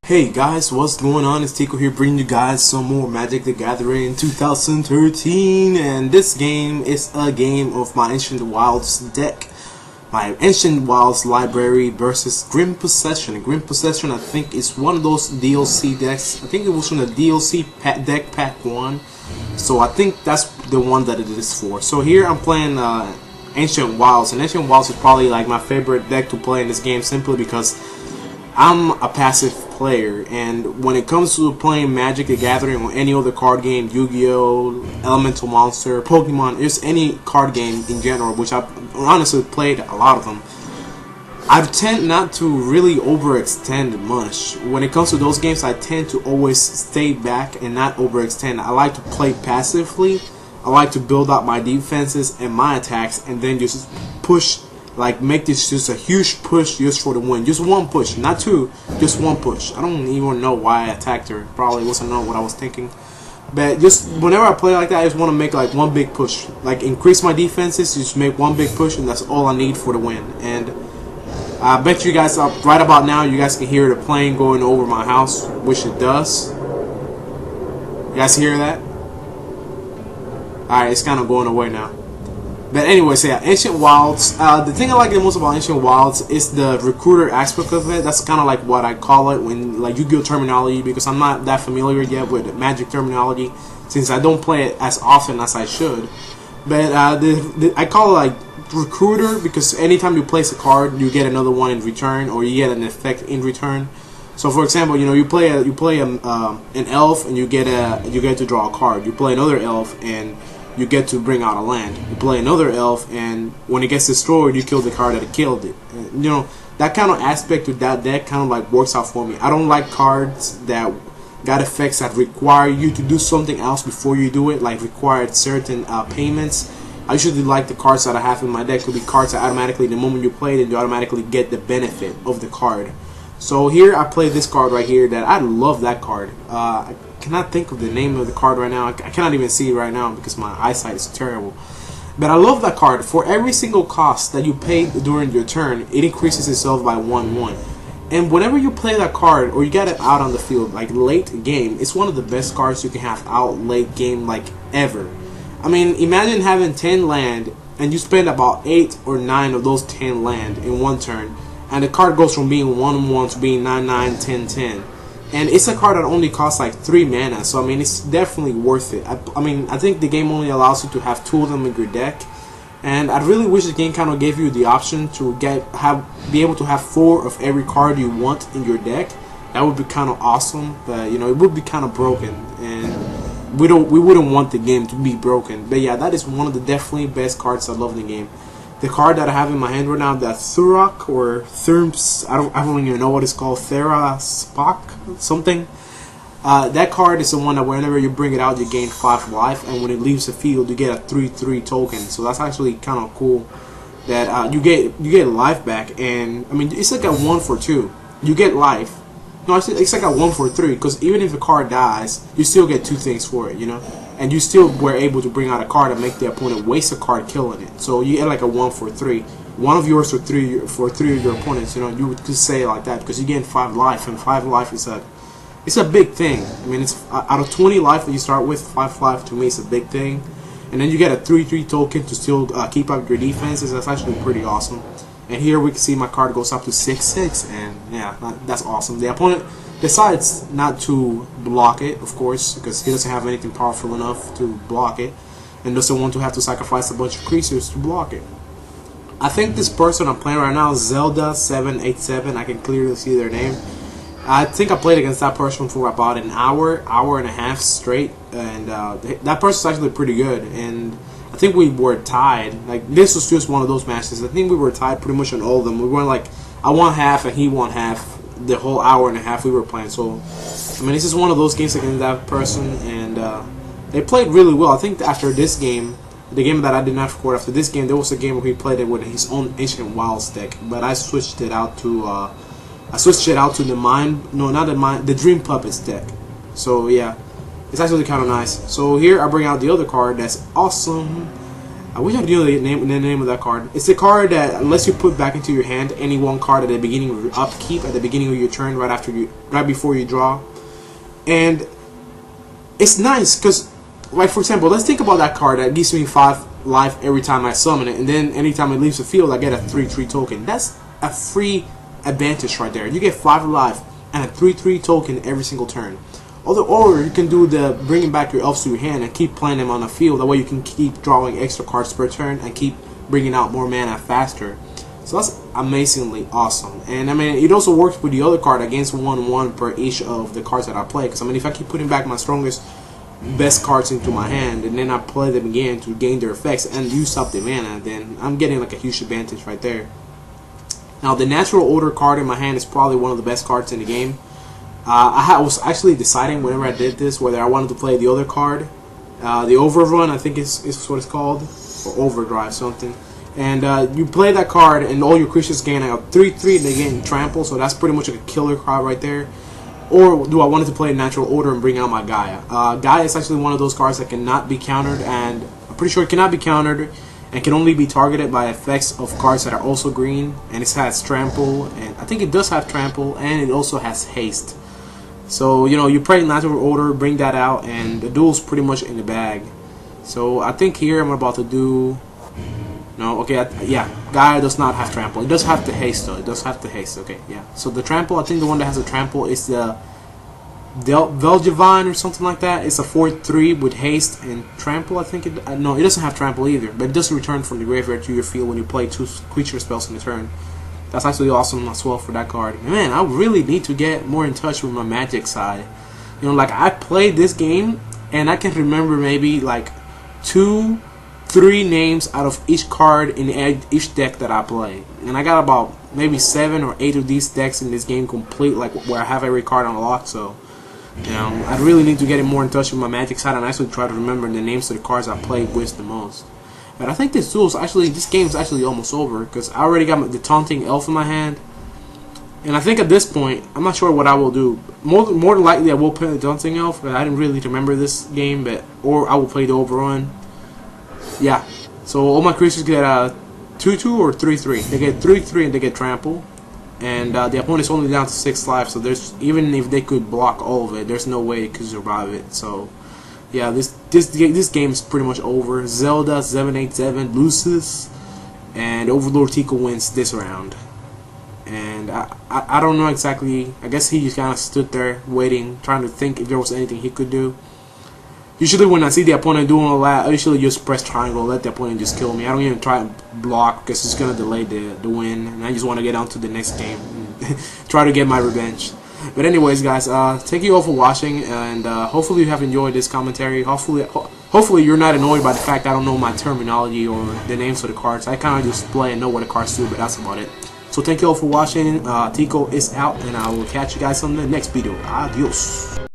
Hey guys, what's going on? It's Tico here bringing you guys some more Magic the Gathering 2013, and this game is a game of my Ancient Wilds deck. My Ancient Wilds library versus Grim Pocession. Grim Pocession, I think, is one of those DLC decks. I think it was from the DLC deck pack 1. So I think that's the one that it is for. So here I'm playing Ancient Wilds, and Ancient Wilds is probably like my favorite deck to play in this game simply because I'm a passive player, and when it comes to playing Magic the Gathering or any other card game, Yu-Gi-Oh, Elemental Monster, Pokemon, just any card game in general, which I've honestly played a lot of them, I tend not to really overextend much. When it comes to those games, I tend to always stay back and not overextend. I like to play passively. I like to build up my defenses and my attacks, and then just push. Like, make this just a huge push just for the win. Just one push, not two, just one push. I don't even know why I attacked her. Probably wasn't know what I was thinking. But just whenever I play like that, I just want to make like one big push. Like, increase my defenses, just make one big push, and that's all I need for the win. And I bet you guys, right about now, you guys can hear the plane going over my house, which it does. You guys hear that? Alright, it's kind of going away now. But anyways, yeah, Ancient Wilds. The thing I like the most about Ancient Wilds is the recruiter aspect of it. That's kind of like what I call it when, like, Yu-Gi-Oh terminology, because I'm not that familiar yet with Magic terminology since I don't play it as often as I should. But I call it like recruiter because anytime you place a card, you get another one in return, or you get an effect in return. So, for example, you know, you play an elf and you get to draw a card. You play another elf and you get to bring out a land. You play another elf, and when it gets destroyed, you kill the card that killed it. And, you know, that kind of aspect of that deck kind of like works out for me. I don't like cards that got effects that require you to do something else before you do it, like required certain payments. I usually like the cards that I have in my deck to be cards that automatically, the moment you play it, you automatically get the benefit of the card. So here I play this card right here. That I love that card. I cannot think of the name of the card right now. I cannot even see it right now because my eyesight is terrible. But I love that card. For every single cost that you pay during your turn, it increases itself by 1/1. And whenever you play that card, or you get it out on the field, like late game, it's one of the best cards you can have out late game, like ever. I mean, imagine having 10 land, and you spend about 8 or 9 of those 10 land in one turn, and the card goes from being 1/1 to being 9/9, 10/10. And it's a card that only costs like 3 mana, so I mean, it's definitely worth it. I mean, I think the game only allows you to have 2 of them in your deck, and I really wish the game kind of gave you the option to be able to have 4 of every card you want in your deck. That would be kind of awesome, but you know, it would be kind of broken, and we wouldn't want the game to be broken. But yeah, that is one of the definitely best cards I love in the game. The card that I have in my hand right now, that Thurok or Therms, I don't even know what it's called, Spock something. That card is the one that whenever you bring it out, you gain 5 life, and when it leaves the field, you get a 3/3 token. So that's actually kind of cool. That you get life back, and I mean, it's like a 1 for 2. You get life. No, it's like a 1 for 3, because even if the card dies, you still get 2 things for it, you know. And you still were able to bring out a card and make the opponent waste a card killing it. So you get like a 1 for 3. One of yours for 3 of your opponents. You know, you would just say it like that because you gain 5 life, and 5 life is a big thing. I mean, it's out of 20 life that you start with, 5 life to me is a big thing. And then you get a 3/3 token to still keep up your defenses. That's actually pretty awesome. And here we can see my card goes up to 6/6, and yeah, that's awesome. The opponent decides not to block it, of course, because he doesn't have anything powerful enough to block it, and doesn't want to have to sacrifice a bunch of creatures to block it. I think this person I'm playing right now is Zelda787. I can clearly see their name. I think I played against that person for about an hour and a half straight, and that person's actually pretty good. And I think we were tied. Like, this was just one of those matches. I think we were tied pretty much on all of them. We weren't like, I won half and he won half the whole hour and a half we were playing. So, I mean, this is one of those games against that person, and they played really well. I think after this game, the game that I did not record, after this game, there was a game where he played it with his own Ancient Wilds deck, but I switched it out to the Dream Puppets deck. So yeah, it's actually kind of nice. So here I bring out the other card that's awesome. I wish I knew the name of that card. It's a card that unless you put back into your hand any one card at the beginning of your upkeep, at the beginning of your turn, right before you draw, and it's nice because, like for example, let's think about that card that gives me 5 life every time I summon it, and then anytime it leaves the field, I get a 3/3 token. That's a free advantage right there. You get 5 life and a 3/3 token every single turn. Or you can do the bringing back your elves to your hand and keep playing them on the field. That way you can keep drawing extra cards per turn and keep bringing out more mana faster. So that's amazingly awesome. And I mean, it also works with the other card against 1/1 per each of the cards that I play. Because I mean, if I keep putting back my strongest, best cards into my hand and then I play them again to gain their effects and use up the mana, then I'm getting like a huge advantage right there. Now the natural order card in my hand is probably one of the best cards in the game. I was actually deciding whenever I did this whether I wanted to play the other card, the Overrun, I think is what it's called, or Overdrive something. And you play that card and all your creatures gain a 3/3 and they gain trample, so that's pretty much like a killer card right there. Or do I want to play natural order and bring out my Gaia? Gaia is actually one of those cards that cannot be countered, and I'm pretty sure it cannot be countered and can only be targeted by effects of cards that are also green. And it has trample, and I think it does have trample, and it also has haste. So, you know, you play natural order, bring that out, and the duel's pretty much in the bag. So I think here I'm about to do... No, okay, yeah, Gaia does not have trample. It does have the haste, though. It does have the haste, okay, yeah. So the trample, I think the one that has a trample is the Veljavine or something like that. It's a 4/3 with haste and trample, I think. No, it doesn't have trample either, but it does return from the graveyard to your field when you play 2 creature spells in a turn. That's actually awesome as well for that card. Man, I really need to get more in touch with my Magic side. You know, like I played this game and I can remember maybe like 2-3 names out of each card in each deck that I play. And I got about maybe 7 or 8 of these decks in this game complete, like where I have every card unlocked. So, you know, I really need to get more in touch with my Magic side and actually try to remember the names of the cards I played with the most. But I think this game is actually almost over because I already got the Taunting Elf in my hand. And I think at this point, I'm not sure what I will do. More than likely I will play the Taunting Elf, but I didn't really remember this game, or I will play the Overrun. Yeah, so all my creatures get a 2/2 or 3/3. They get 3/3 and they get trample. And the opponent's only down to 6 life, so there's, even if they could block all of it, there's no way they could survive it. So yeah, this game is pretty much over. Zelda 787 loses, and Underlordtico wins this round. And I don't know exactly. I guess he just kind of stood there waiting, trying to think if there was anything he could do. Usually when I see the opponent doing all that, I usually just press triangle, let the opponent just kill me. I don't even try to block because it's gonna delay the win, and I just want to get on to the next game and try to get my revenge. But anyways, guys, thank you all for watching, and hopefully you have enjoyed this commentary. Hopefully you're not annoyed by the fact I don't know my terminology or the names of the cards. I kind of just play and know what the cards do, but that's about it. So thank you all for watching. Tico is out, and I will catch you guys on the next video. Adios.